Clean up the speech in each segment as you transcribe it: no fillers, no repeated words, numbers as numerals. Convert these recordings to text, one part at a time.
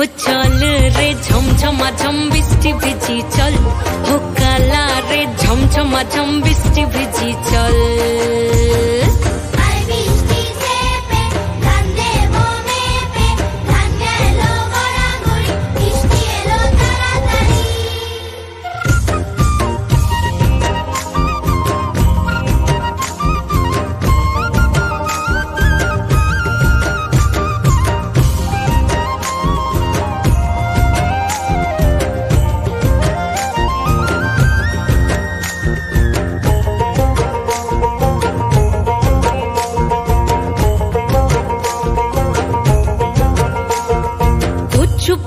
हो चल रे झमझमा झम बृष्टि भिजी चल, हो काला रे झमझमा झम बृष्टि भिजी चल।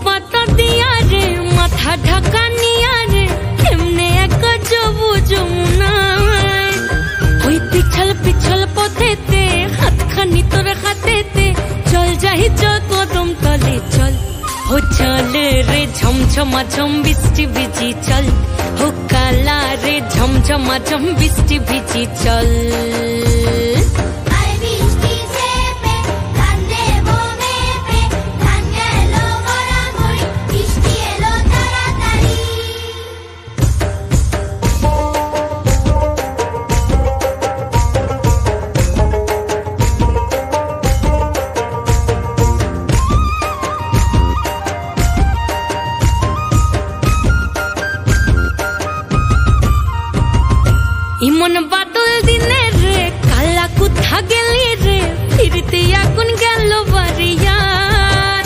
पाता दिया रे माथा ढाका निया रे केमने एक जबू जमुना ओई पिछल पिछल पथेते हाथ खानी तोरे खातेते चल जाही चल कदम तले चल। हो चल रे झमझमा झम बृष्टि भिजी चल, हो काला रे झमझमा झम बृष्टि भिजी चल। ইমন বাদল দিনে রে কালা কোথা গেলি রে ফিরতে আগুন গেল বাড়িয়ার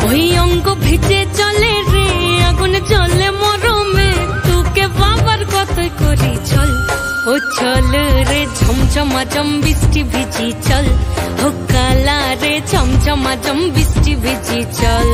ওই অঙ্গ ভিজে চলে রে আগুন জ্বলে মরমে তোকে বাবার কতই করি চল। ও চল রে ঝমঝমা ঝম বৃষ্টি ভিজি চল, ও কালা রে ঝমঝমা ঝম বৃষ্টি ভিজি চল।